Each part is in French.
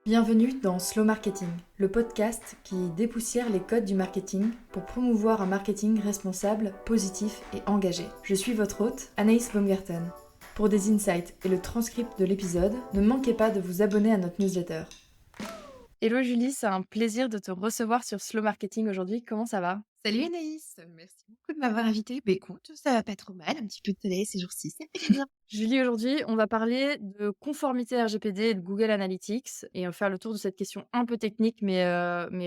Bienvenue dans Slow Marketing, le podcast qui dépoussière les codes du marketing pour promouvoir un marketing responsable, positif et engagé. Je suis votre hôte, Anaïs Baumgarten. Pour des insights et le transcript de l'épisode, ne manquez pas de vous abonner à notre newsletter. Hello Julie, c'est un plaisir de te recevoir sur Slow Marketing aujourd'hui. Comment ça va? Salut Anaïs, merci beaucoup de m'avoir invitée. Bah écoute, ça va pas trop mal, un petit peu de soleil ces jours-ci, ça fait du bien. Julie, aujourd'hui, on va parler de conformité RGPD et de Google Analytics et on va faire le tour de cette question un peu technique, mais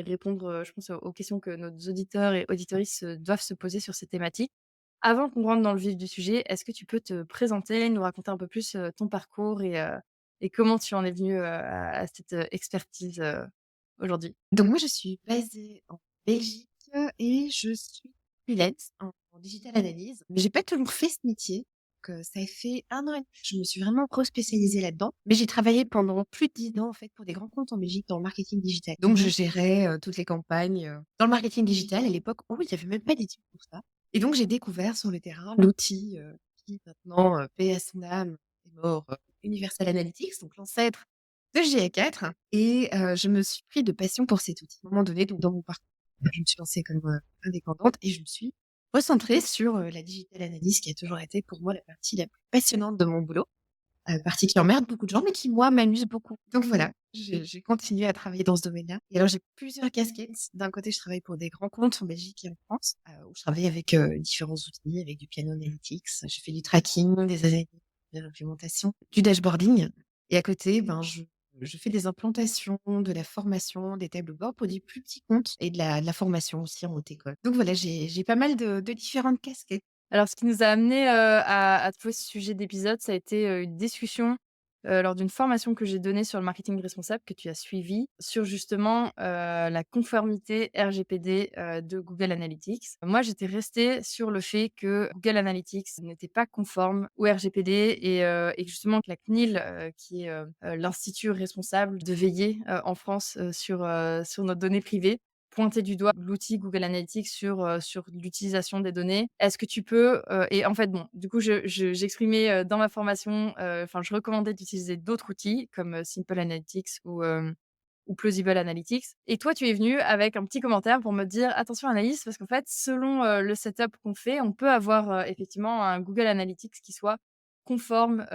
répondre, je pense, aux questions que nos auditeurs et auditorices doivent se poser sur ces thématiques. Avant qu'on rentre dans le vif du sujet, est-ce que tu peux te présenter, nous raconter un peu plus ton parcours et comment tu en es venue à cette expertise aujourd'hui? Donc moi je suis basée en Belgique et je suis freelance en digital analyse. Mais j'ai pas toujours fait ce métier. Donc ça fait 1 an et demi que je me suis vraiment spécialisée là-dedans. Mais j'ai travaillé pendant plus de 10 ans en fait pour des grands comptes en Belgique dans le marketing digital. Donc je Mhm. gérais toutes les campagnes dans le marketing digital à l'époque où il n'y avait même pas d'études pour ça. Et donc j'ai découvert sur le terrain l'outil qui maintenant paix à son âme est mort, Universal Analytics, donc l'ancêtre de GA4 et je me suis pris de passion pour cet outil. À un moment donné, donc dans mon parcours, je me suis lancée comme, indépendante et je me suis recentrée sur, la digital analyse qui a toujours été pour moi la partie la plus passionnante de mon boulot, partie qui emmerde beaucoup de gens, mais qui moi m'amuse beaucoup. Donc voilà, j'ai continué à travailler dans ce domaine-là et alors j'ai plusieurs casquettes. D'un côté, je travaille pour des grands comptes en Belgique et en France, où je travaille avec, différents outils, avec du piano analytics. J'ai fait du tracking, des analyses, de l'implémentation, du dashboarding et à côté, ben, je fais des implantations, de la formation, des tableaux de bord pour des plus petits comptes et de la formation aussi en haute école. Donc voilà, j'ai pas mal de différentes casquettes. Alors, ce qui nous a amené à trouver ce sujet d'épisode, ça a été, une discussion, lors d'une formation que j'ai donnée sur le marketing responsable que tu as suivie, sur justement, la conformité RGPD, de Google Analytics. Moi, j'étais restée sur le fait que Google Analytics n'était pas conforme au RGPD et que justement que la CNIL, qui est, l'institut responsable de veiller, en France, sur nos données privées, pointer du doigt l'outil Google Analytics sur l'utilisation des données. Est-ce que tu peux, et en fait, bon, du coup, j'exprimais, dans ma formation, enfin, je recommandais d'utiliser d'autres outils comme, Simple Analytics ou Plausible Analytics et toi, tu es venue avec un petit commentaire pour me dire: «Attention Anaïs, parce qu'en fait, selon, le setup qu'on fait, on peut avoir, effectivement un Google Analytics qui soit conforme,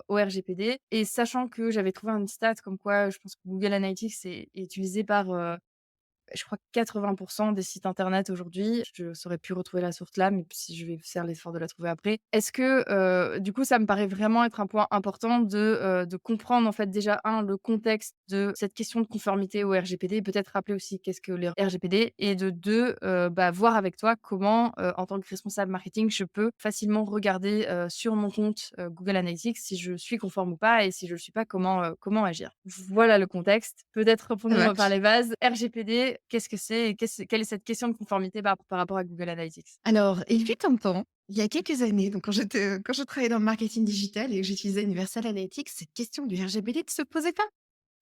au RGPD» et sachant que j'avais trouvé une stat comme quoi, je pense que Google Analytics est utilisé par, je crois 80 des sites internet aujourd'hui. Je saurais plus retrouver la source là, mais si je vais faire l'effort de la trouver après. Est-ce que, du coup, ça me paraît vraiment être un point important de comprendre, en fait, déjà le contexte de cette question de conformité au RGPD, peut-être rappeler aussi qu'est-ce que le RGPD et de 2, bah, voir avec toi comment, en tant que responsable marketing, je peux facilement regarder, sur mon compte, Google Analytics si je suis conforme ou pas et si je le suis pas, comment agir. Voilà le contexte. Peut-être Ça reprenons par marche. les bases. RGPD, qu'est-ce que c'est et quelle est cette question de conformité par rapport à Google Analytics? Alors, il fut un temps, il y a quelques années, donc quand je travaillais dans le marketing digital et que j'utilisais Universal Analytics, cette question du RGPD ne se posait pas.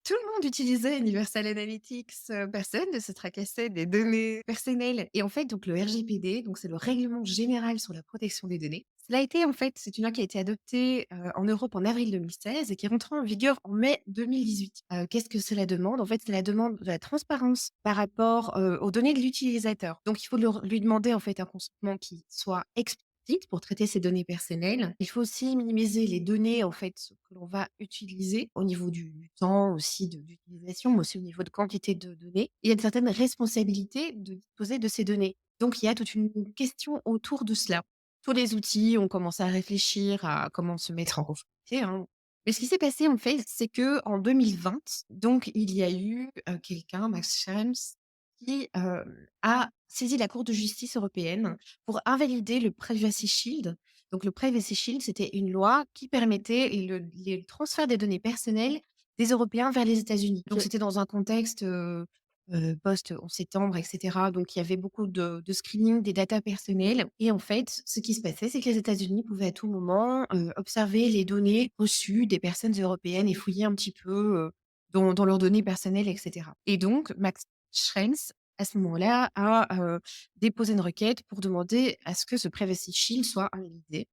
Tout le monde utilisait Universal Analytics, personne ne se tracassait des données personnelles et en fait, donc le RGPD, donc c'est le Règlement général sur la protection des données. Cela a été en fait, c'est une loi qui a été adoptée, en Europe en avril 2016 et qui est rentrée en vigueur en mai 2018. Qu'est-ce que cela demande? En fait, cela demande de la transparence par rapport, aux données de l'utilisateur. Donc il faut lui demander en fait un consentement qui soit explicite pour traiter ces données personnelles. Il faut aussi minimiser les données en fait que l'on va utiliser au niveau du temps aussi d'utilisation, mais aussi au niveau de quantité de données. Il y a une certaine responsabilité de disposer de ces données. Donc il y a toute une question autour de cela. Tous les outils ont commencé à réfléchir à comment se mettre en conformité, hein. Mais ce qui s'est passé en fait, c'est que en 2020, donc il y a eu, quelqu'un, Max Schrems, qui, a saisi la Cour de justice européenne pour invalider le Privacy Shield. Donc le Privacy Shield, c'était une loi qui permettait le transfert des données personnelles des Européens vers les États-Unis. Donc OK. c'était dans un contexte, post-11 septembre et cetera. Donc il y avait beaucoup de screening des datas personnelles et en fait, ce qui se passait, c'est que les États-Unis pouvaient à tout moment, observer les données reçues des personnes européennes et fouiller un petit peu, dans leurs données personnelles et cetera. Et donc Max Schrems à ce moment-là, à, déposer une requête pour demander à ce que ce Privacy Shield soit analysé,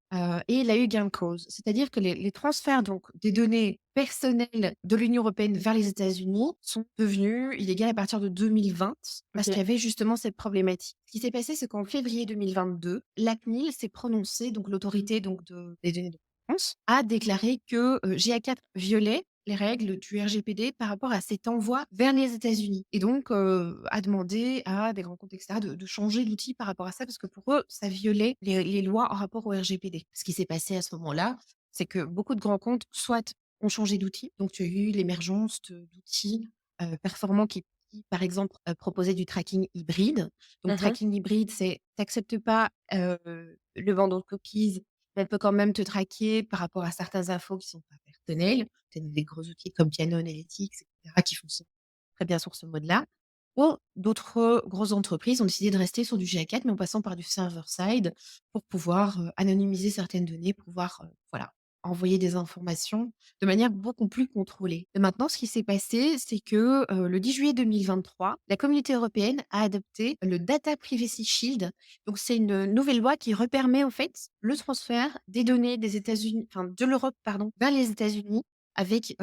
et il a eu gain de cause. C'est-à-dire que les transferts donc des données personnelles de l'Union européenne vers les États-Unis sont devenus illégaux à partir de 2020 parce qu'il OK. y avait justement cette problématique. Ce qui s'est passé, c'est qu'en février 2022, la CNIL s'est prononcée, donc l'autorité donc des données de France, a déclaré que, GA4 violait les règles du RGPD par rapport à cet envoi vers les États-Unis et donc a demandé à des grands comptes et cetera de changer d'outil par rapport à ça parce que pour eux, ça violait les lois en rapport au RGPD. Ce qui s'est passé à ce moment-là, c'est que beaucoup de grands comptes, soit ont changé d'outil, donc tu as eu l'émergence d'outils, performants qui, par exemple, proposaient du tracking hybride. Donc Mmh. tracking hybride, c'est tu acceptes pas, le bandeau de cookies, mais elle peut quand même te traquer par rapport à certaines infos qui sont pas personnelles. Tu as des gros outils comme Piano Analytics et cetera qui fonctionnent très bien sur ce mode-là. Ou d'autres, grosses entreprises ont décidé de rester sur du GA4, mais en passant par du server side pour pouvoir, anonymiser certaines données, pouvoir, voilà, envoyer des informations de manière beaucoup plus contrôlée. Et maintenant, ce qui s'est passé, c'est que, le 10 juillet 2023, la Communauté européenne a adopté le Data Privacy Shield. Donc c'est une nouvelle loi qui repermet en fait le transfert des données des États-Unis, enfin de l'Europe pardon, vers les États-Unis avec,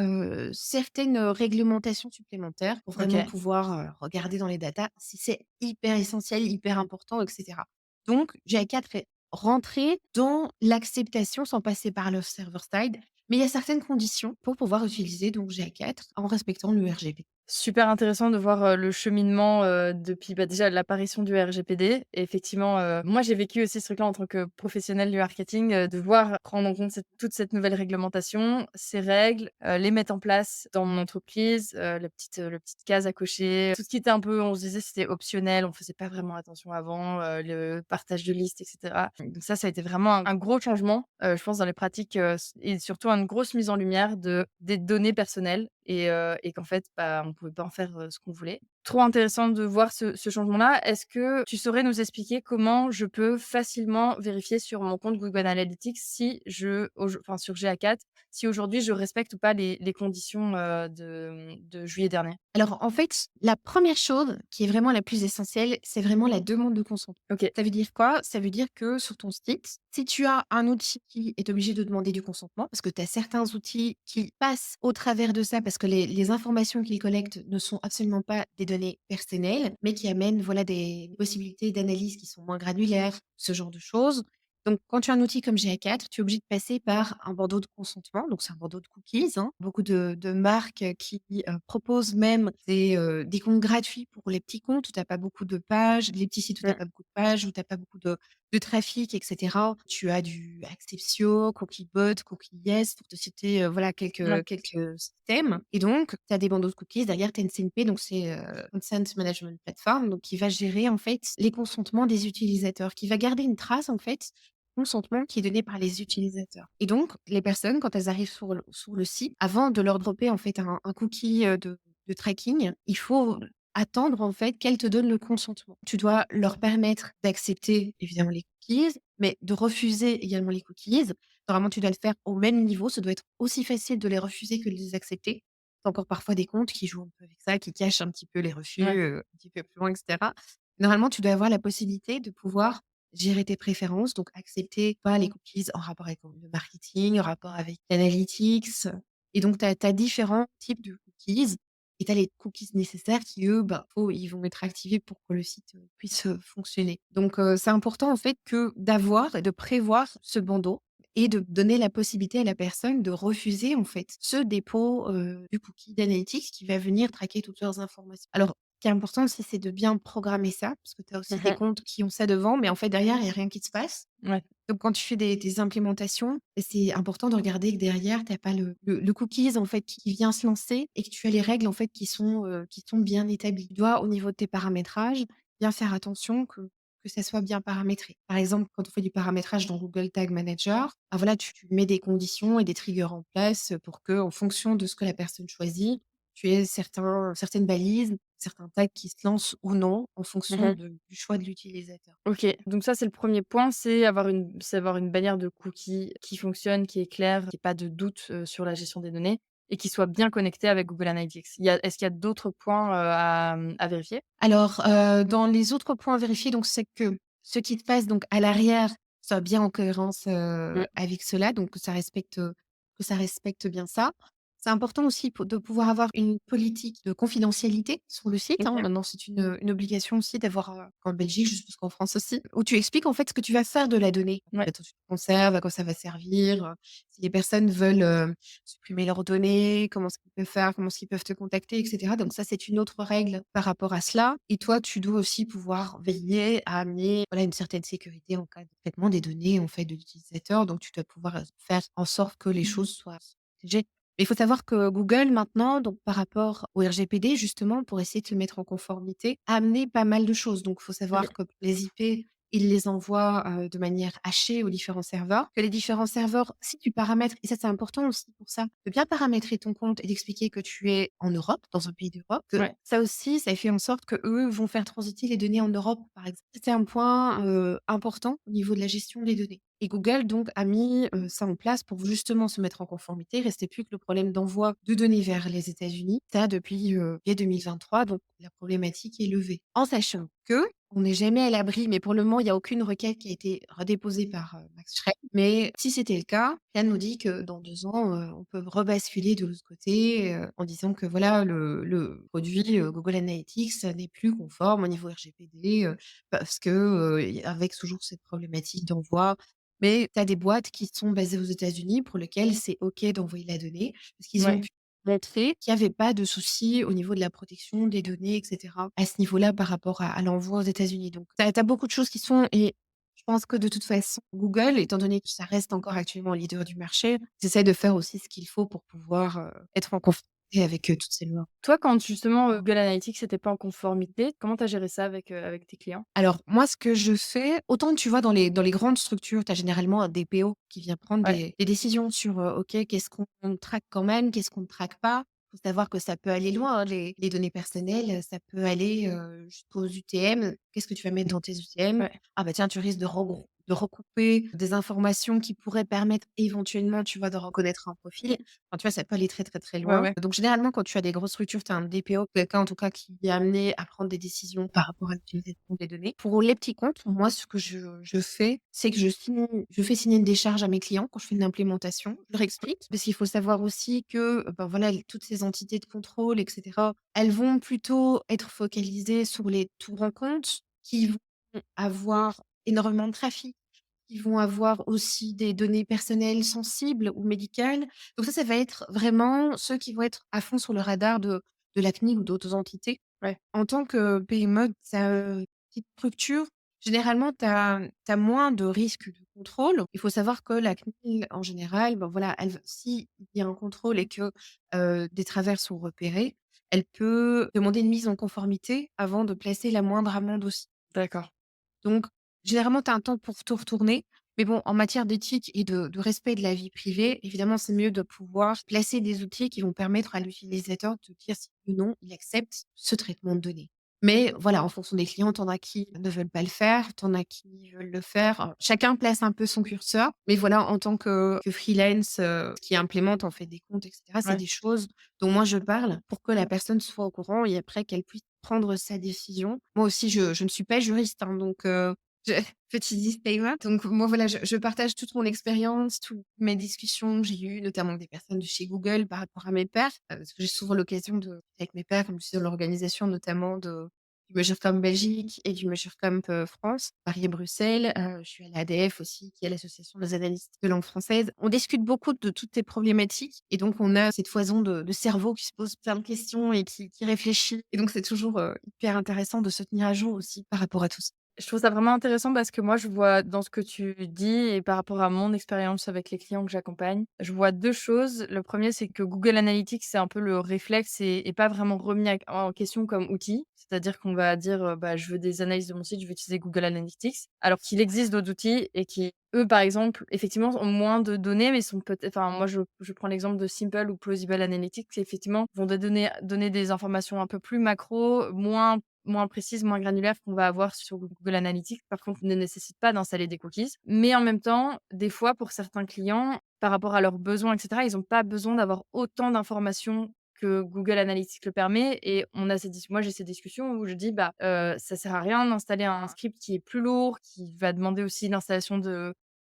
certaines, réglementations supplémentaires pour vraiment OK. pouvoir, regarder dans les datas si c'est hyper essentiel, hyper important et cetera. Donc GA4 est rentré dans l'acceptation sans passer par le server side, mais il y a certaines conditions pour pouvoir utiliser donc GA4 en respectant le RGPD. Super intéressant de voir, le cheminement, depuis, bah, déjà l'apparition du RGPD et effectivement, moi j'ai vécu aussi ce truc-là en tant que professionnelle du marketing, de voir prendre en compte toute cette nouvelle réglementation, ces règles, les mettre en place dans mon entreprise, les petites cases à cocher, tout ce qui était un peu on se disait c'était optionnel, on faisait pas vraiment attention avant, le partage de listes et cetera. Donc ça a été vraiment un gros changement, je pense dans les pratiques, et surtout une grosse mise en lumière des données personnelles et qu'en fait, bah, on pouvait pas en faire, ce qu'on voulait. Trop intéressant de voir ce changement-là. Est-ce que tu saurais nous expliquer comment je peux facilement vérifier sur mon compte Google Analytics si enfin sur GA4, si aujourd'hui je respecte ou pas les conditions, de juillet dernier? Alors, en fait, la première chose qui est vraiment la plus essentielle, c'est vraiment la demande de consentement. OK. Ça veut dire quoi? Ça veut dire que sur ton site, si tu as un outil qui est obligé de demander du consentement, parce que tu as certains outils qui passent au travers de ça, parce que les informations qu'ils collectent ne sont absolument pas des données personnelles, mais qui amènent voilà, des possibilités d'analyse qui sont moins granulaires, ce genre de choses. Donc, quand tu as un outil comme GA4, tu es obligé de passer par un bandeau de consentement. Donc, c'est un bandeau de cookies, hein. Beaucoup de marques qui proposent même des comptes gratuits pour les petits comptes où tu as pas beaucoup de pages, les petits sites où tu as Mmh. pas beaucoup de pages, où tu as pas beaucoup de trafic, et cetera. Tu as du Acceptio, Cookiebot, Cookies, pour te citer, voilà Ouais. quelques systèmes et donc tu as des bandeaux de cookies. Derrière, tu as une CMP, donc c'est, Consent Management Platform, donc qui va gérer en fait les consentements des utilisateurs, qui va garder une trace en fait consentement qui est donné par les utilisateurs et donc les personnes, quand elles arrivent sur le site, avant de leur dropper en fait un cookie, de tracking, il faut attendre en fait qu'elles te donnent le consentement. Tu dois leur permettre d'accepter évidemment les cookies, mais de refuser également les cookies. Normalement, tu dois le faire au même niveau. Ça doit être aussi facile de les refuser que de les accepter. Tu encore parfois des comptes qui jouent un peu avec ça, qui cachent un petit peu les refus, Ouais. un petit peu plus loin et cetera. Normalement, tu dois avoir la possibilité de pouvoir gérer tes préférences, donc accepter pas les cookies en rapport avec le marketing, en rapport avec l'analytics, et donc tu as différents types de cookies et tu as les cookies nécessaires qui eux, bah, ils vont être activés pour que le site, puisse, fonctionner. Donc c'est important en fait que d'avoir et de prévoir ce bandeau et de donner la possibilité à la personne de refuser en fait ce dépôt, du cookie d'analytics qui va venir traquer toutes leurs informations. Alors, ce qui est important aussi, c'est de bien programmer ça, parce que tu as aussi des Mmh. comptes qui ont ça devant, mais en fait derrière, il y a rien qui se passe. Ouais. Donc quand tu fais des implémentations, c'est important de regarder que derrière, tu as pas le cookies en fait qui vient se lancer et que tu as les règles en fait qui sont bien établies. Tu dois au niveau de tes paramétrages, bien faire attention que ça soit bien paramétré. Par exemple, quand on fait du paramétrage dans Google Tag Manager, bah, voilà, tu mets des conditions et des triggers en place pour que, en fonction de ce que la personne choisit, tu aies certaines balises, certains tags qui se lancent ou non en fonction Mmh. du choix de l'utilisateur. OK, donc ça, c'est le premier point, c'est avoir une bannière de cookies qui fonctionne, qui est claire, qu'il y ait pas de doute, sur la gestion des données. et qui soit bien connecté avec Google Analytics. Est-ce qu'il y a d'autres points, à vérifier? Alors, dans les autres points à vérifier, donc c'est que ce qui se passe donc à l'arrière soit bien en cohérence, Mmh, avec cela, donc que ça respecte bien ça. C'est important aussi de pouvoir avoir une politique de confidentialité sur le site, hein. OK. Maintenant, c'est une obligation aussi d'avoir, en Belgique, je suppose qu'en France aussi, où tu expliques en fait ce que tu vas faire de la donnée. En Ouais, fait, tu conserves, à quoi ça va servir, si les personnes veulent, supprimer leurs données, comment est-ce qu'ils peuvent faire, comment est-ce qu'ils peuvent te contacter, et cetera. Donc ça, c'est une autre règle par rapport à cela et toi, tu dois aussi pouvoir veiller à amener, voilà, une certaine sécurité en cas de traitement des données, en fait, de l'utilisateur. Donc tu dois pouvoir, faire en sorte que les choses soient protégées. Mais il faut savoir que Google maintenant, donc par rapport au RGPD justement, pour essayer de se mettre en conformité, a amené pas mal de choses. Donc il faut OK. savoir que les IP, ils les envoient, de manière hachée aux différents serveurs, que les différents serveurs, si tu paramètres et ça c'est important aussi pour ça, de bien paramétrer ton compte et d'expliquer que tu es en Europe, dans un pays d'Europe, que Ouais, ça aussi, ça fait en sorte qu'eux vont faire transiter les données en Europe, par exemple. C'était un point, important au niveau de la gestion des données et Google donc a mis, ça en place pour justement se mettre en conformité. Il restait plus que le problème d'envoi de données vers les États-Unis. Ça depuis, juillet 2023, donc la problématique est levée. En sachant que on n'est jamais à l'abri, mais pour le moment, il y a aucune requête qui a été redéposée par, Max Schrems. Mais si c'était le cas, rien nous dit que dans 2 ans, on peut rebasculer de l'autre côté, en disant que voilà le produit, Google Analytics n'est plus conforme au niveau RGPD, parce que, avec toujours cette problématique d'envoi. Mais tu as des boîtes qui sont basées aux États-Unis pour lesquelles c'est OK d'envoyer la donnée, parce qu'ils ont ouais. pu montrer qu'il y avait pas de souci au niveau de la protection des données et cetera, à ce niveau-là par rapport à l'envoi aux États-Unis. Donc tu as beaucoup de choses qui sont et je pense que de toute façon, Google, étant donné que ça reste encore actuellement leader du marché, ils essaient de faire aussi ce qu'il faut pour pouvoir, être en conformité avec, toutes ces lois. Toi, quand justement, Google Analytics était pas en conformité, comment tu as géré ça avec tes clients? Alors moi, ce que je fais, autant tu vois dans les grandes structures, tu as généralement un DPO qui vient prendre Ouais, des décisions sur, OK, qu'est-ce qu'on traque quand même, qu'est-ce qu'on ne traque pas. Faut savoir que ça peut aller loin, hein, les données personnelles, ça peut aller, jusqu'aux UTM. Qu'est-ce que tu vas mettre dans tes UTM? ouais, Ah bah tiens, tu risques de recouper des informations qui pourraient permettre éventuellement, tu vois, de reconnaître un profil. Enfin, tu vois, ça peut aller très, très, très ouais, loin. ouais. Donc généralement, quand tu as des grosses structures, tu as un DPO, quelqu'un en tout cas qui est amené à prendre des décisions par rapport à l'utilisation des données. Pour les petits comptes, moi, ce que je fais, c'est que je fais signer une décharge à mes clients quand je fais une implémentation. Je leur explique, parce qu'il faut savoir aussi que, ben, voilà, toutes ces entités de contrôle et cetera, elles vont plutôt être focalisées sur les tout grands comptes qui vont avoir énormément de trafic, qui vont avoir aussi des données personnelles sensibles ou médicales. Donc ça va être vraiment ceux qui vont être à fond sur le radar de la CNIL ou d'autres entités. Ouais. En tant que PME, petite structure, généralement, tu as moins de risques de contrôle. Il faut savoir que la CNIL, en général, ben, voilà, elle v s'il y a un contrôle et que, des travers sont repérés, elle peut demander une mise en conformité avant de placer la moindre amende aussi. D'accord. Donc, généralement, tu as un temps pour te retourner. Mais bon, en matière d'éthique et de respect de la vie privée, évidemment, c'est mieux de pouvoir placer des outils qui vont permettre à l'utilisateur de dire si ou non il accepte ce traitement de données. Mais voilà, en fonction des clients, tu en as qui ne veulent pas le faire, tu en as qui veulent le faire. Chacun place un peu son curseur. Mais voilà, en tant que freelance, qui implémente en fait des comptes, et cetera, c'est Ouais. des choses dont moi je parle pour que la personne soit au courant et après qu'elle puisse prendre sa décision. Moi aussi, je ne suis pas juriste, hein, donc je petit disclaimer. Donc moi, voilà, je partage toute mon expérience, toutes mes discussions que j'ai eues, notamment avec des personnes de chez Google par rapport à mes pairs, parce que j'ai souvent l'occasion de avec mes pairs, comme je suis dans l'organisation notamment du Measurecamp Belgique et du Measurecamp, France, Paris et Bruxelles. Je suis à l'ADF aussi, qui est l'association des analystes de langue française. On discute beaucoup de toutes ces problématiques et donc on a cette foison de cerveau qui se pose plein de questions et qui réfléchit et donc c'est toujours, hyper intéressant de se tenir à jour aussi par rapport à tout ça. Je trouve ça vraiment intéressant parce que moi, je vois dans ce que tu dis et par rapport à mon expérience avec les clients que j'accompagne, je vois 2 choses. Le premier, c'est que Google Analytics, c'est un peu le réflexe et pas vraiment remis en question comme outil. C'est-à-dire qu'on va dire, bah, je veux des analyses de mon site, je vais utiliser Google Analytics. Alors qu'il existe d'autres outils et qui, eux, par exemple, effectivement, ont moins de données, mais sont peut-être enfin, moi, je prends l'exemple de Simple ou Plausible Analytics qui, effectivement, vont donner des informations un peu plus macro, moins moins précises, moins granulaires qu'on va avoir sur Google Analytics, par contre, ne nécessitent pas d'installer des cookies. Mais en même temps, des fois, pour certains clients, par rapport à leurs besoins et cetera, ils ont pas besoin d'avoir autant d'informations que Google Analytics le permet et on a moi, j'ai ces discussions où je dis: «Bah, ça sert à rien d'installer un script qui est plus lourd, qui va demander aussi l'installation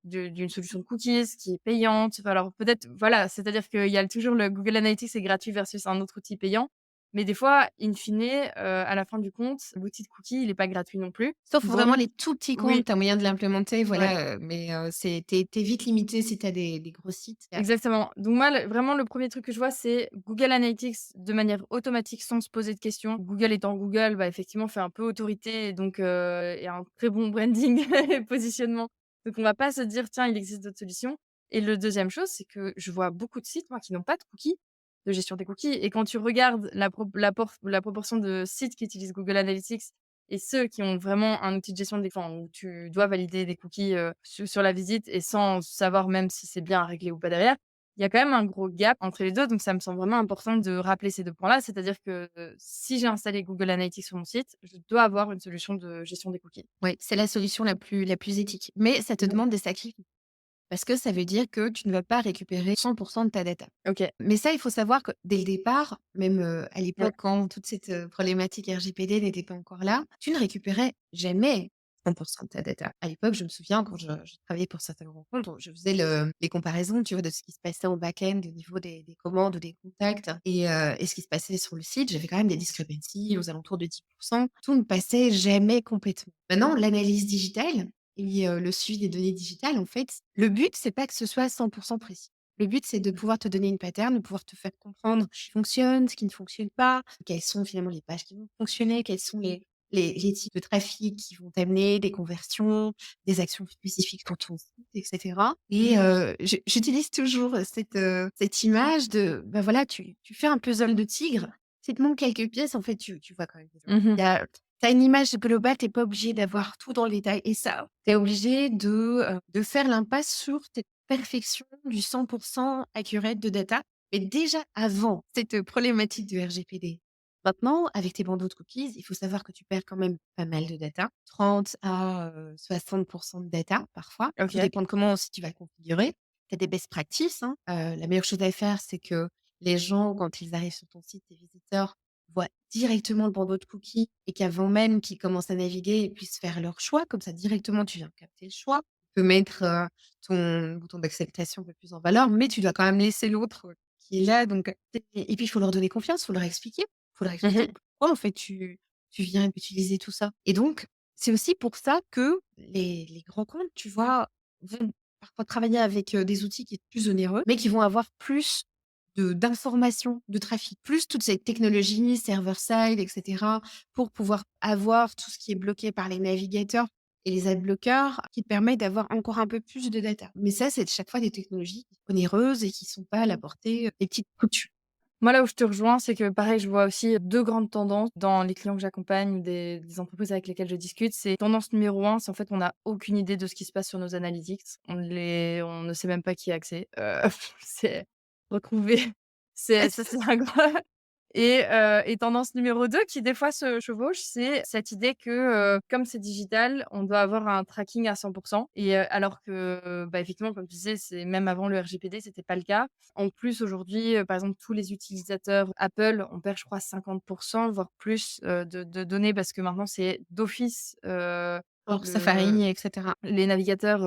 d'une solution de cookies qui est payante». Enfin, alors peut-être voilà, c'est-à-dire qu'il y a toujours le Google Analytics est gratuit versus un autre outil payant. Mais des fois, in fine, à la fin du compte, l'outil de cookie, il est pas gratuit non plus. Sauf vraiment Donc les tout petits oui, comptes, tu as moyen de l'implémenter, ouais. voilà, mais c'est tu vite limité si tu as des gros sites. Exactement. Donc moi, vraiment, le premier truc que je vois, c'est Google Analytics de manière automatique sans se poser de questions. Google étant Google, bah, effectivement, fait un peu autorité et donc et un très bon branding et positionnement. Donc on va pas se dire: «Tiens, il existe d'autres solutions» et le deuxième chose, c'est que je vois beaucoup de sites, moi, qui n'ont pas de cookies, de gestion des cookies et quand tu regardes la proportion de sites qui utilisent Google Analytics et ceux qui ont vraiment un outil de gestion des enfin, où tu dois valider des cookies, sur la visite et sans savoir même si c'est bien réglé ou pas derrière. Il y a quand même un gros gap entre les 2, donc ça me semble vraiment important de rappeler ces 2 points-là. C'est-à-dire que, si j'ai installé Google Analytics sur mon site, je dois avoir une solution de gestion des cookies. Ouais, c'est la solution la plus éthique, mais ça te Mmh. demande des sacrifices parce que ça veut dire que tu ne vas pas récupérer 100 de ta data. OK. Mais ça, il faut savoir que dès le départ, même, à Ouais. l'époque quand toute cette, problématique RGPD n'était pas encore là, tu ne récupérais jamais 100 de ta data. À l'époque, je me souviens quand je travaillais pour certains grands comptes, je faisais les comparaisons, tu vois, de ce qui se passait en back-end au niveau des commandes ou des contacts et ce qui se passait sur le site. J'avais quand même des discrepancies aux alentours de 10. Tout ne passait jamais complètement. Maintenant, l'analyse digitale et le suivi des données digitales, en fait, le but, c'est pas que ce soit 100 précis. Le but, c'est de pouvoir te donner une pattern, de pouvoir te faire comprendre ce qui fonctionne, ce qui ne fonctionne pas, quelles sont finalement les pages qui vont fonctionner, quels sont les types de trafic qui vont t'amener, des conversions, des actions spécifiques pour ton site, et cetera. Et j'utilise toujours cette image de, bah, voilà, tu fais un puzzle de tigre, s'il te manque quelques pièces, en fait, tu vois quand même dedans. Mmh. Il y a Tu une image globale, tu pas obligé d'avoir tout dans le détail et ça, tu es obligé de faire l'impasse sur cette perfection du 100 accurate de data, mais déjà avant cette problématique du RGPD. Maintenant, avec tes bandeaux de cookies, il faut savoir que tu perds quand même pas mal de data, 30 à 60 de data parfois. Tout OK. dépend de comment aussi tu vas le configurer. Tu as des best practices, hein. La meilleure chose à faire, c'est que les gens, quand ils arrivent sur ton site, tes visiteurs, voient directement le bandeau de cookies et qu'avant même qu'ils commencent à naviguer, ils puissent faire leur choix. Comme ça, directement, tu viens capter le choix. Tu peux mettre, ton bouton d'acceptation un peu plus en valeur, mais tu dois quand même laisser l'autre, qui est là donc et puis il faut leur donner confiance, il faut leur expliquer. Il faut leur expliquer Mmh. pourquoi en fait tu viens utiliser tout ça et donc c'est aussi pour ça que les grands comptes, tu vois, vont parfois travailler avec, des outils qui sont plus onéreux, mais qui vont avoir plus de d'informations, de trafic, plus toute cette technologie server side et cetera, pour pouvoir avoir tout ce qui est bloqué par les navigateurs et les ad bloqueurs qui te permettent d'avoir encore un peu plus de data. Mais ça, c'est chaque fois des technologies onéreuses et qui sont pas à la portée, des petites structures. Moi, là où je te rejoins, c'est que pareil, je vois aussi 2 grandes tendances dans les clients que j'accompagne ou des entreprises avec lesquelles je discute. C'est tendance numéro un, c'est en fait, on n'a aucune idée de ce qui se passe sur nos analytics. On ne sait même pas qui a accès. C'est retrouver c'est ça, c'est un grand et tendance numéro 2 qui des fois se chevauche, c'est cette idée que, comme c'est digital, on doit avoir un tracking à 100 et alors que, bah, effectivement, comme tu disais, c'est même avant le RGPD, c'était pas le cas. En plus, aujourd'hui, par exemple, tous les utilisateurs Apple, on perd, je crois, 50 voire plus, de données parce que maintenant c'est d'office, Hors le Safari et cetera. les navigateurs,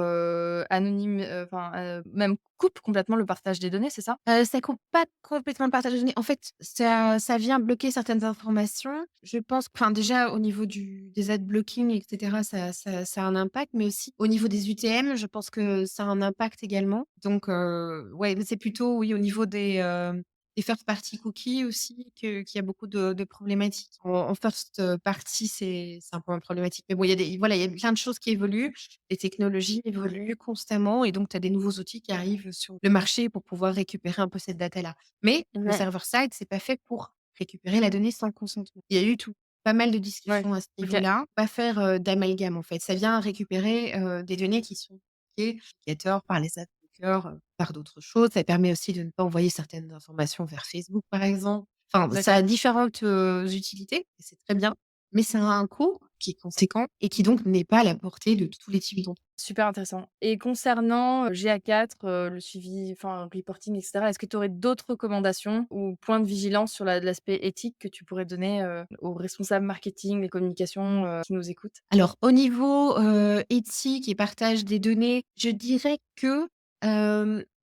anonymes, enfin, même coupent complètement le partage des données, c'est ça? Ça coupe pas complètement le partage de données. En fait, ça vient bloquer certaines informations. Je pense enfin, déjà au niveau des ad blocking et cetera, ça a un impact, mais aussi au niveau des UTM, je pense que ça a un impact également. Donc ouais, mais c'est plutôt, oui, au niveau des first party cookies aussi qu'il y a beaucoup de problématiques. En first party, c'est un peu problématique. Mais bon, il y a plein de choses qui évoluent. Les technologies évoluent constamment et donc tu as des nouveaux outils qui arrivent sur le marché pour pouvoir récupérer un peu cette data-là. Mais le Ouais, server side, c'est pas fait pour récupérer la donnée sans consentement. Il y a eu pas mal de ouais, discussions à ce OK. niveau-là. Pas faire, d'amalgame en fait. Ça vient récupérer, des données qui sont bloquées, indicateurs par les adblockers, par d'autres choses. Ça permet aussi de ne pas envoyer certaines informations vers Facebook, par exemple. Enfin, ça D'accord. a différentes, utilités et c'est très bien. mais ça a un coût qui est conséquent et qui donc n'est pas à la portée de tous les types d'entreprises. Super intéressant et concernant, GA4, le suivi, enfin, reporting et cetera, est-ce que tu aurais d'autres recommandations ou points de vigilance sur l'aspect éthique que tu pourrais donner, aux responsables marketing et communication, qui nous écoutent? Alors au niveau, éthique et partage des données, je dirais que,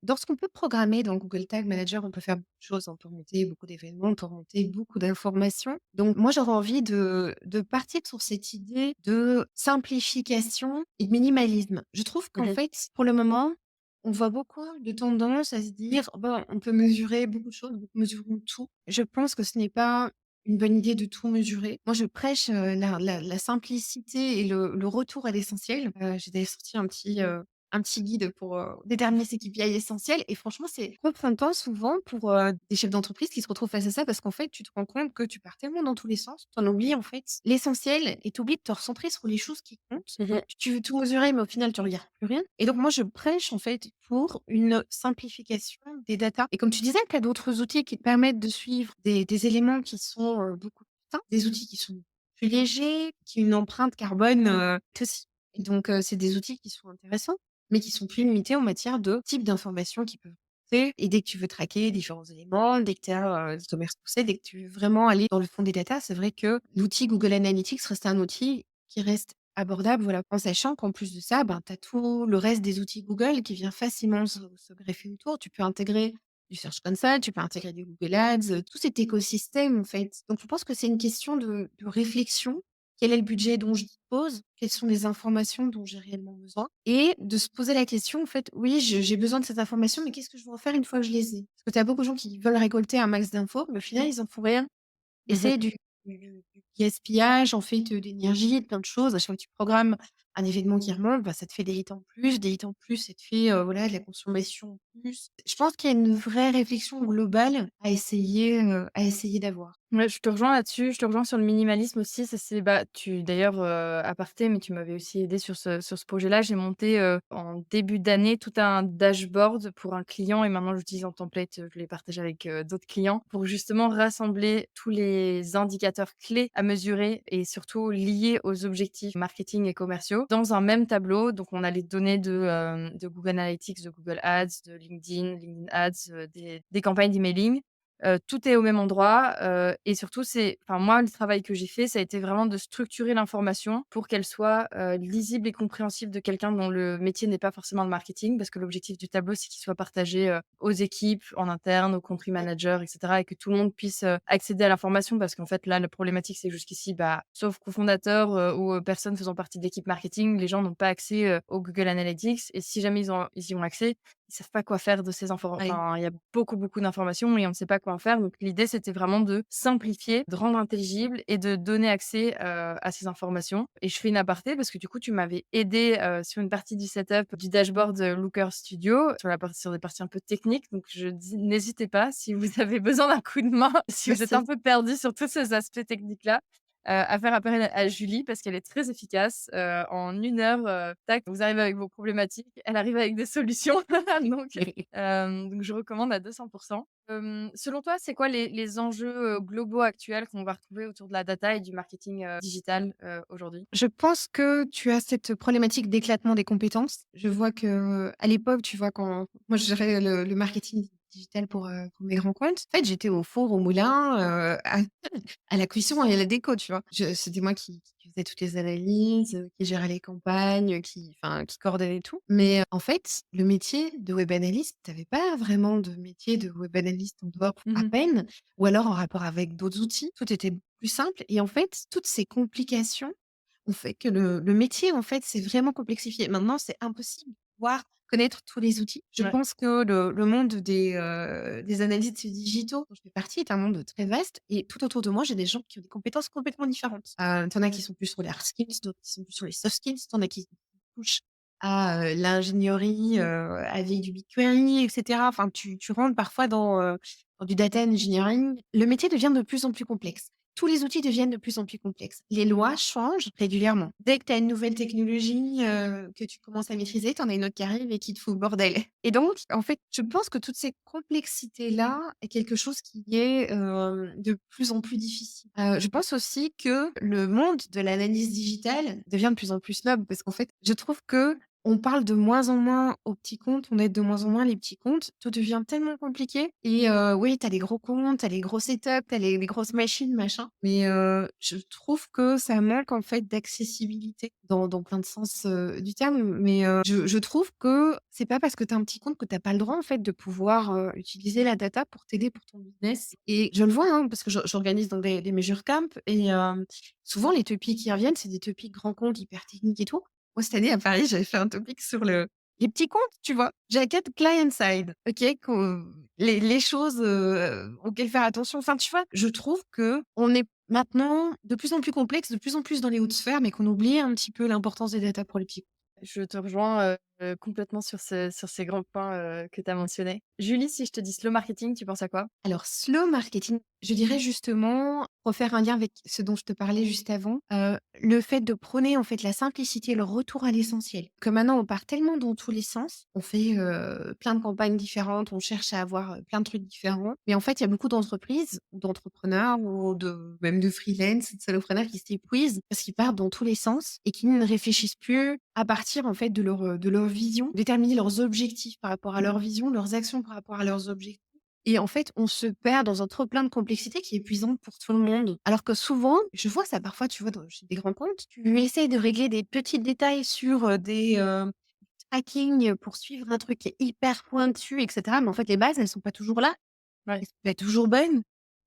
lorsqu'on peut programmer dans Google Tag Manager, on peut faire beaucoup de choses. On peut remonter beaucoup d'événements, on peut remonter beaucoup d'informations. Donc moi, j'aurais envie de partir sur cette idée de simplification et de minimalisme. Je trouve qu'en Mmh. fait, pour le moment, on voit beaucoup de tendance à se dire: «Bon, on peut mesurer beaucoup de choses, mesurons tout». Je pense que ce n'est pas une bonne idée de tout mesurer. Moi, je prêche, la simplicité et le retour à l'essentiel. J'ai d'ailleurs sorti un petit guide pour, déterminer ses KPI essentiels et franchement, c'est confrontant souvent pour, des chefs d'entreprise qui se retrouvent face à ça parce qu'en fait, tu te rends compte que tu pars tellement dans tous les sens, tu en oublies en fait l'essentiel et tu oublies de te recentrer sur les choses qui comptent. Mmh. Tu veux tout mesurer, mais au final, tu regardes plus rien et donc moi, je prêche en fait pour une simplification des datas et comme tu disais, tu as d'autres outils qui te permettent de suivre des éléments qui sont, beaucoup plus simples, des outils qui sont plus légers, qui ont une empreinte carbone, aussi et donc c'est des outils qui sont intéressants, mais qui sont plus limités en matière de type d'informations qu'ils peuvent apporter et dès que tu veux traquer différents éléments, dès que tu as, du commerce poussé, dès que tu veux vraiment aller dans le fond des datas, c'est vrai que l'outil Google Analytics reste un outil qui reste abordable, voilà, en sachant qu'en plus de ça, ben, tu as tout le reste des outils Google qui vient facilement se greffer autour. Tu peux intégrer du Search Console, tu peux intégrer du Google Ads, tout cet écosystème, en fait. Donc je pense que c'est une question de réflexion. Quel est le budget dont je dispose? Quelles sont les informations dont j'ai réellement besoin? Et de se poser la question, en fait, oui, j'ai besoin de cette information, mais qu'est-ce que je vais en faire une fois que je les ai? Parce que tu as beaucoup de gens qui veulent récolter un max d'infos, mais au final, ils en font rien. Et Mmh. c'est du gaspillage, en fait, d'énergie, de plein de choses. À chaque fois que tu programmes un événement qui remonte, bah, ça te fait des hits en plus. Des hits en plus, ça te fait, voilà, de la consommation en plus. Je pense qu'il y a une vraie réflexion globale à essayer d'avoir. Ouais, je te rejoins là-dessus, je te rejoins sur le minimalisme aussi. Ça c'est bah, tu d'ailleurs, aparté, mais tu m'avais aussi aidé sur ce projet-là. J'ai monté, en début d'année tout un dashboard pour un client et maintenant j'utilise en template, je l'ai partagé avec, d'autres clients pour justement rassembler tous les indicateurs clés à mesurer et surtout liés aux objectifs marketing et commerciaux dans un même tableau. Donc on a les données de Google Analytics, de Google Ads, de LinkedIn Ads, des campagnes d'emailing. Tout est au même endroit, et surtout c'est enfin moi le travail que j'ai fait, ça a été vraiment de structurer l'information pour qu'elle soit, lisible et compréhensible de quelqu'un dont le métier n'est pas forcément le marketing. Parce que l'objectif du tableau, c'est qu'il soit partagé, aux équipes en interne, aux country managers et cetera et que tout le monde puisse, accéder à l'information. Parce qu'en fait là, la problématique, c'est que jusqu'ici, bah, sauf cofondateurs, ou, personnes faisant partie de l'équipe marketing, les gens n'ont pas accès, au Google Analytics et si jamais ils y ont accès, ils savent pas quoi faire de ces infos. Ouais. Enfin, il y a beaucoup, beaucoup d'informations et on ne sait pas quoi en faire. Donc l'idée, c'était vraiment de simplifier, de rendre intelligible et de donner accès, à ces informations. Et je fais une aparté parce que du coup, tu m'avais aidé sur une partie du setup du dashboard, Looker Studio, sur des parties un peu techniques. Donc je dis n'hésitez pas si vous avez besoin d'un coup de main, si vous êtes un Merci. peu perdu sur tous ces aspects techniques-là, à faire appel à Julie parce qu'elle est très efficace. En 1 heure, tac, vous arrivez avec vos problématiques, elle arrive avec des solutions. Donc je recommande à 200. Selon toi, c'est quoi les enjeux, globaux actuels qu'on va retrouver autour de la data et du marketing, digital, aujourd'hui? Je pense que tu as cette problématique d'éclatement des compétences. Je vois que à l'époque, tu vois, quand moi je gérais le marketing digital pour mes grands comptes, en fait, j'étais au four, au moulin, à la cuisson et à la déco, tu vois? C'était moi qui faisais toutes les analyses, qui gérait les campagnes, qui coordonnait tout. Mais, en fait, le métier de web analyste, tu avais pas vraiment de métier de web analyste en dehors, à Mmh. peine, ou alors en rapport avec d'autres outils. Tout était plus simple et en fait, toutes ces complications ont fait que le métier, en fait, s'est vraiment complexifié. Maintenant, c'est impossible de pouvoir connaître tous les outils. Je Ouais. pense que le monde des analystes digitaux dont je fais partie est un monde très vaste et tout autour de moi, j'ai des gens qui ont des compétences complètement différentes. Tu en as qui sont plus sur les hard skills, d'autres qui sont plus sur les soft skills, tu en as qui touchent à, l'ingénierie, avec du BigQuery et cetera. Enfin, tu rentres parfois dans du data engineering. Le métier devient de plus en plus complexe tous les outils deviennent de plus en plus complexes. Les lois changent régulièrement. Dès que tu as une nouvelle technologie, que tu commences à maîtriser, tu en as une autre qui arrive et qui te fout le bordel. Et donc, en fait, je pense que toutes ces complexités-là est quelque chose qui est, de plus en plus difficile. Je pense aussi que le monde de l'analyse digitale devient de plus en plus noble parce qu'en fait, je trouve que on parle de moins en moins aux petits comptes, on aide de moins en moins les petits comptes. Tout devient tellement compliqué et oui, tu as les gros comptes, tu as les gros setups, tu as les grosses machines, machin. Mais je trouve que ça manque en fait d'accessibilité dans plein de sens, du terme. Mais je trouve que c'est pas parce que tu as un petit compte que tu pas le droit en fait de pouvoir, utiliser la data pour t'aider pour ton business. Et je le vois, hein, parce que j'organise dans des Measure Camp et souvent les topics qui reviennent, c'est des topics grands comptes hyper techniques et tout. Moi, cette année, à Paris, j'avais fait un topic sur les petits comptes, tu vois? Jacket client side, OK? Les choses, auxquelles faire attention. Enfin, tu vois? Je trouve qu'on est maintenant de plus en plus complexe, de plus en plus dans les hautes sphères, mais qu'on oublie un petit peu l'importance des data pour les petits. Je te rejoins, complètement sur ces grands points, que tu as mentionnés. Julie, si je te dis slow marketing, tu penses à quoi? Alors, slow marketing, je dirais justement, pour faire un lien avec ce dont je te parlais juste avant, le fait de prôner en fait la simplicité, le retour à l'essentiel. Que maintenant on part tellement dans tous les sens, on fait, plein de campagnes différentes, on cherche à avoir, plein de trucs différents. Mais en fait, il y a beaucoup d'entreprises ou d'entrepreneurs ou même de freelance, de solopreneurs qui s'épuisent parce qu'ils partent dans tous les sens et qui ne réfléchissent plus à partir en fait de leur vision, déterminer leurs objectifs par rapport à leur vision, leurs actions par rapport à leurs objectifs. Et en fait, on se perd dans un trop plein de complexité qui est épuisante pour tout le monde. Alors que souvent, je vois ça parfois, tu vois, chez des grands comptes, tu essayes de régler des petits détails sur des tracking pour suivre un truc qui est hyper pointu, etc. Mais en fait, les bases, elles sont pas toujours là. Ouais. Elles sont pas toujours bonnes.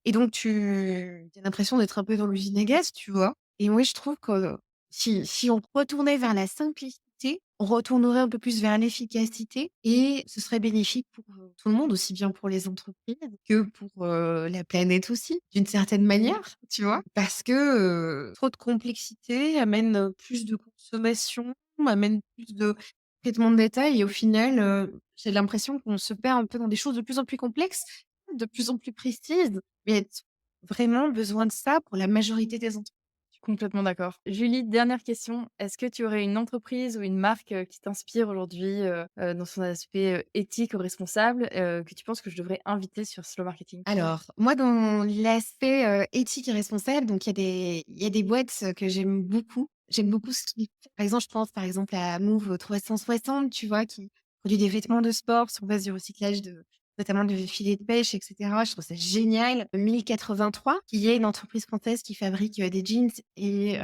Et donc, tu as l'impression d'être un peu dans l'usine à gaz, tu vois. Et moi, je trouve que si on retournait vers la simplicité, on retournerait un peu plus vers l'efficacité et ce serait bénéfique pour, tout le monde, aussi bien pour les entreprises que pour, la planète aussi, d'une certaine manière, tu vois? Parce que, trop de complexité amène, plus de consommation, amène plus de traitement de détail et au final, j'ai l'impression qu'on se perd un peu dans des choses de plus en plus complexes, de plus en plus précises, mais est vraiment besoin de ça pour la majorité des entreprises? Je suis complètement d'accord. Julie, dernière question. Est-ce que tu aurais une entreprise ou une marque, qui t'inspire aujourd'hui, dans son aspect, éthique ou responsable, que tu penses que je devrais inviter sur Slow Marketing? Alors, moi, dans l'aspect, éthique et responsable, donc il y a des boîtes, que j'aime beaucoup. J'aime beaucoup ce qu'ils font. Par exemple, je pense, par exemple, à Move 360, tu vois? Qui produit des vêtements de sport sur base du recyclage de notamment de filets de pêche et cetera. Je trouve ça génial. 1083, qui est une entreprise française qui fabrique, des jeans et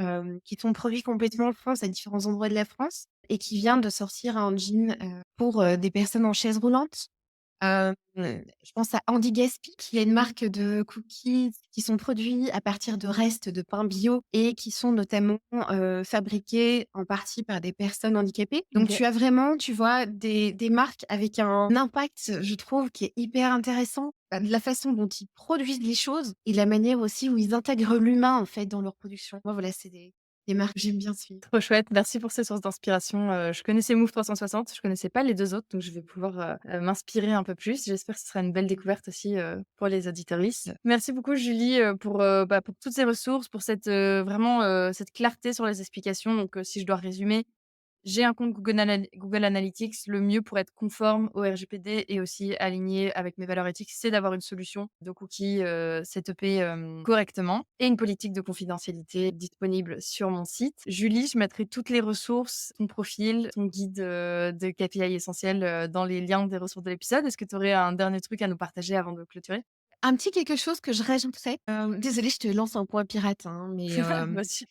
qui sont produits complètement en France, à différents endroits de la France et qui vient de sortir un jean, pour, des personnes en chaise roulante. Je pense à Andy Gaspi, qui est une marque de cookies qui sont produits à partir de restes de pain bio et qui sont notamment, fabriqués en partie par des personnes handicapées. Donc OK. tu as vraiment, tu vois, des marques avec un impact, je trouve, qui est hyper intéressant, de la façon dont ils produisent les choses et la manière aussi où ils intègrent l'humain, en fait, dans leur production. Moi, voilà, c'est des marques que j'aime bien suivre. Trop chouette, merci pour ces sources d'inspiration. Je connaissais Move 360, je connaissais pas les 2 autres, donc je vais pouvoir, m'inspirer un peu plus. J'espère que ce sera une belle découverte aussi, pour les auditorices. Merci beaucoup Julie, pour toutes ces ressources, pour cette, vraiment, cette clarté sur les explications. Donc, si je dois résumer, j'ai un compte Google Analytics. Le mieux pour être conforme au RGPD et aussi aligné avec mes valeurs éthiques, c'est d'avoir une solution de cookies, setupée, correctement et une politique de confidentialité disponible sur mon site. Julie, je mettrai toutes les ressources, ton profil, ton guide, de KPI essentiels, dans les liens des ressources de l'épisode. Est-ce que tu aurais un dernier truc à nous partager avant de clôturer? Un petit quelque chose que je rajouterais, désolée, je te lance un point pirate, hein, mais Vas-y.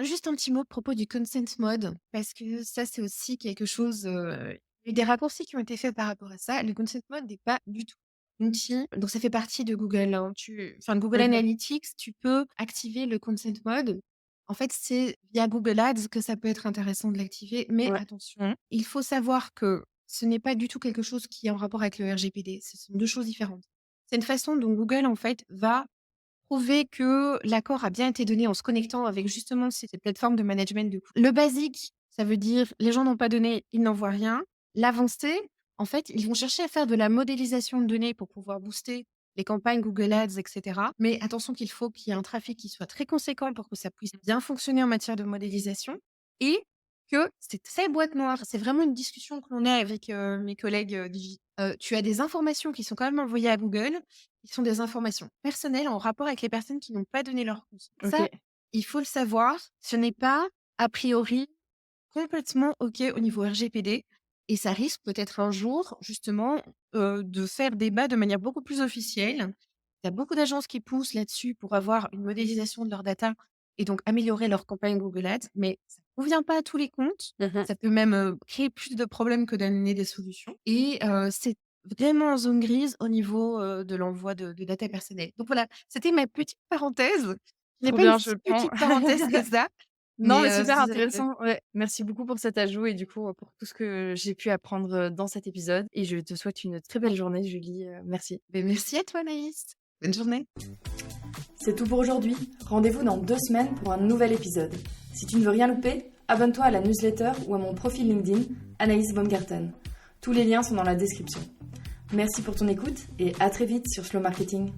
juste un petit mot à propos du consent mode, parce que ça, c'est aussi quelque chose, il y a eu des raccourcis qui ont été faits par rapport à ça. Le consent mode n'est pas du tout un outil donc ça fait partie de Google, hein. Google OK. Analytics, tu peux activer le consent mode. En fait, c'est via Google Ads que ça peut être intéressant de l'activer, mais Ouais. attention, il faut savoir que ce n'est pas du tout quelque chose qui est en rapport avec le RGPD. Ce sont 2 choses différentes. C'est une façon dont Google, en fait, va prouver que l'accord a bien été donné en se connectant avec justement ces plateformes de management de coûts. Le basique, ça veut dire les gens n'ont pas donné, ils n'envoient rien. L'avancé, en fait, ils vont chercher à faire de la modélisation de données pour pouvoir booster les campagnes Google Ads, et cetera. Mais attention qu'il faut qu'il y ait un trafic qui soit très conséquent pour que ça puisse bien fonctionner en matière de modélisation et que c'est très boîte noire. C'est vraiment une discussion que l'on a avec, mes collègues, tu as des informations qui sont quand même envoyées à Google, qui sont des informations personnelles en rapport avec les personnes qui n'ont pas donné leur compte. Ça, OK. il faut le savoir, ce n'est pas a priori complètement OK au niveau RGPD et ça risque peut-être un jour justement, de faire débat de manière beaucoup plus officielle. Il y a beaucoup d'agences qui poussent là-dessus pour avoir une modélisation de leurs data et donc améliorer leur campagne Google Ads, mais ça ne convient pas à tous les comptes. Mmh. Ça peut même, créer plus de problèmes que d'amener des solutions et c'est vraiment en zone grise au niveau, de l'envoi de data personnelles. Donc voilà, c'était ma petite parenthèse. Ce n'est Trop pas une bien, je si prends. petite parenthèse que ça, Non, mais mais super je disais que intéressant. Ouais, merci beaucoup pour cet ajout et du coup, pour tout ce que j'ai pu apprendre, dans cet épisode et je te souhaite une très belle journée Julie, merci. beh, merci à toi Naïs. Bonne journée. C'est tout pour aujourd'hui. Rendez-vous dans 2 semaines pour un nouvel épisode. Si tu ne veux rien louper, abonne-toi à la newsletter ou à mon profil LinkedIn, Anaïs Baumgarten. Tous les liens sont dans la description. Merci pour ton écoute et à très vite sur Slow Marketing.